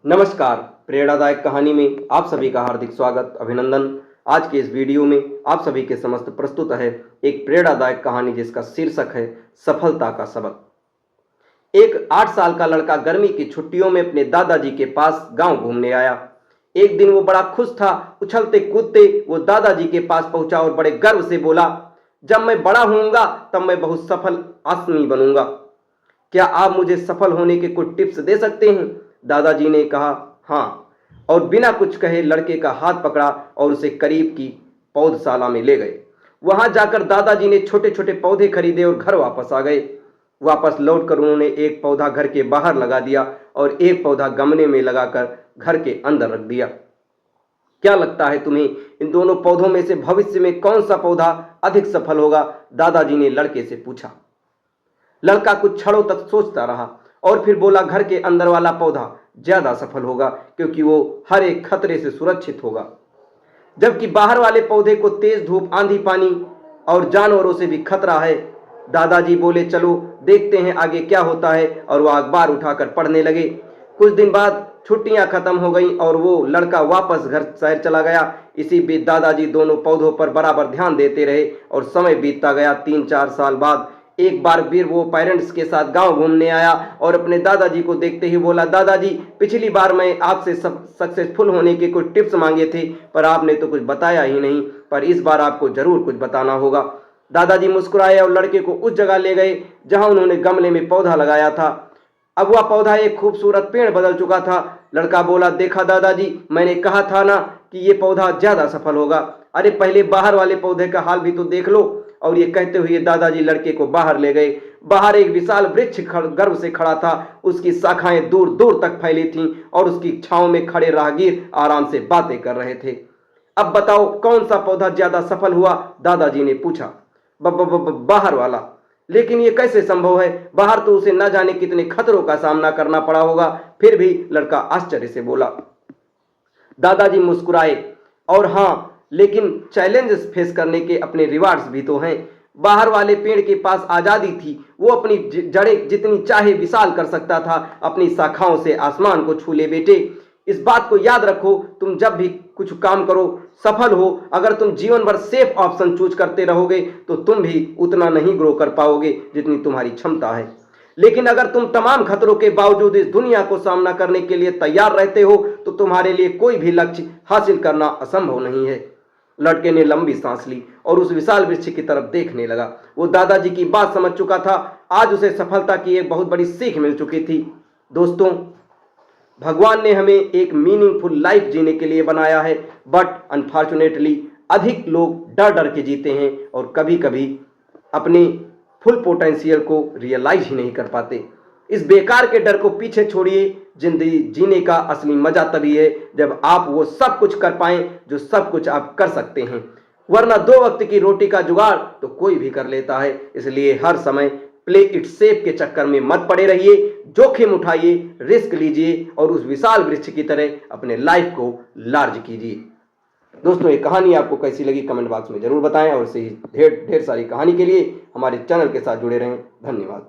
नमस्कार। प्रेरणादायक कहानी में आप सभी का हार्दिक स्वागत, अभिनंदन। आज के इस वीडियो में आप सभी के समस्त प्रस्तुत है एक प्रेरणादायक कहानी जिसका शीर्षक है सफलता का सबक। एक 8 साल का लड़का गर्मी की छुट्टियों में अपने दादाजी के पास गांव घूमने आया। एक दिन वो बड़ा खुश था। उछलते कूदते वो दादाजी के पास पहुंचा और बड़े गर्व से बोला, जब मैं बड़ा होऊंगा तब मैं बहुत सफल आदमी बनूंगा। क्या आप मुझे सफल होने के कुछ टिप्स दे सकते हैं? दादाजी ने कहा, हाँ। और बिना कुछ कहे लड़के का हाथ पकड़ा और उसे करीब की पौधशाला में ले गए। वहां जाकर दादाजी ने छोटे छोटे पौधे खरीदे और घर वापस आ गए। वापस लौटकर उन्होंने एक पौधा घर के बाहर लगा दिया और एक पौधा गमले में लगाकर घर के अंदर रख दिया। क्या लगता है तुम्हें, इन दोनों पौधों में से भविष्य में कौन सा पौधा अधिक सफल होगा? दादाजी ने लड़के से पूछा। लड़का कुछ क्षणों तक सोचता रहा और फिर बोला, घर के अंदर वाला पौधा ज्यादा सफल होगा क्योंकि वो हर एक खतरे से सुरक्षित होगा, जबकि बाहर वाले पौधे को तेज धूप, आंधी, पानी और जानवरों से भी खतरा है। दादाजी बोले, चलो देखते हैं आगे क्या होता है। और वो अखबार उठाकर पढ़ने लगे। कुछ दिन बाद छुट्टियां खत्म हो गई और वो लड़का वापस घर शहर चला गया। इसी बीच दादाजी दोनों पौधों पर बराबर ध्यान देते रहे और समय बीतता गया। 3-4 साल बाद एक बार फिर वो पेरेंट्स के साथ गांव घूमने आया और अपने दादाजी को देखते ही बोला, दादाजी, पिछली बार मैं आपसे सक्सेसफुल होने के कुछ टिप्स मांगे थे पर आपने तो कुछ बताया ही नहीं, पर इस बार आपको जरूर कुछ बताना होगा। दादाजी मुस्कुराए और लड़के को उस जगह ले गए जहां उन्होंने गमले में पौधा लगाया था। अब वह पौधा एक खूबसूरत पेड़ बदल चुका था। लड़का बोला, देखा दादाजी, मैंने कहा था ना कि ये पौधा ज्यादा सफल होगा। अरे पहले बाहर वाले पौधे का हाल भी तो देख लो। और ये कहते हुए दादाजी लड़के को बाहर ले गए। बाहर एक विशाल वृक्ष गर्व से खड़ा था। उसकी शाखाएं दूर दूर तक फैली थीं और उसकी छांव में खड़े राहगीर आराम से बातें कर रहे थे। अब बताओ कौन सा पौधा ज्यादा सफल हुआ? दादाजी ने पूछा। बाहर वाला। लेकिन ये कैसे संभव है? बाहर तो उसे न जाने कितने खतरों का सामना करना पड़ा होगा। फिर भी लड़का आश्चर्य से बोला। दादाजी मुस्कुराए, और हाँ, लेकिन चैलेंजेस फेस करने के अपने रिवार्ड्स भी तो हैं। बाहर वाले पेड़ के पास आजादी थी। वो अपनी जड़ें जितनी चाहे विशाल कर सकता था। अपनी शाखाओं से आसमान को छू ले बेटे। इस बात को याद रखो, तुम जब भी कुछ काम करो, सफल हो, अगर तुम जीवन भर सेफ ऑप्शन चूज करते रहोगे तो तुम भी उतना नहीं ग्रो कर पाओगे जितनी तुम्हारी क्षमता है। लेकिन अगर तुम तमाम खतरों के बावजूद इस दुनिया को सामना करने के लिए तैयार रहते हो तो तुम्हारे लिए कोई भी लक्ष्य हासिल करना असंभव नहीं है। लड़के ने लंबी सांस ली और उस विशाल वृक्ष की तरफ देखने लगा। वो दादाजी की बात समझ चुका था। आज उसे सफलता की एक बहुत बड़ी सीख मिल चुकी थी। दोस्तों, भगवान ने हमें एक मीनिंगफुल लाइफ जीने के लिए बनाया है, बट अनफॉर्चुनेटली अधिक लोग डर डर के जीते हैं और कभी कभी अपने फुल पोटेंशियल को रियलाइज ही नहीं कर पाते। इस बेकार के डर को पीछे छोड़िए। जिंदगी जीने का असली मजा तभी है जब आप वो सब कुछ कर पाएं जो सब कुछ आप कर सकते हैं, वरना 2 वक्त की रोटी का जुगाड़ तो कोई भी कर लेता है। इसलिए हर समय प्ले इट सेफ के चक्कर में मत पड़े रहिए। जोखिम उठाइए, रिस्क लीजिए और उस विशाल वृक्ष की तरह अपने लाइफ को लार्ज कीजिए। दोस्तों, ये कहानी आपको कैसी लगी कमेंट बॉक्स में जरूर बताएं और ऐसे ही ढेर सारी कहानी के लिए हमारे चैनल के साथ जुड़े रहें। धन्यवाद।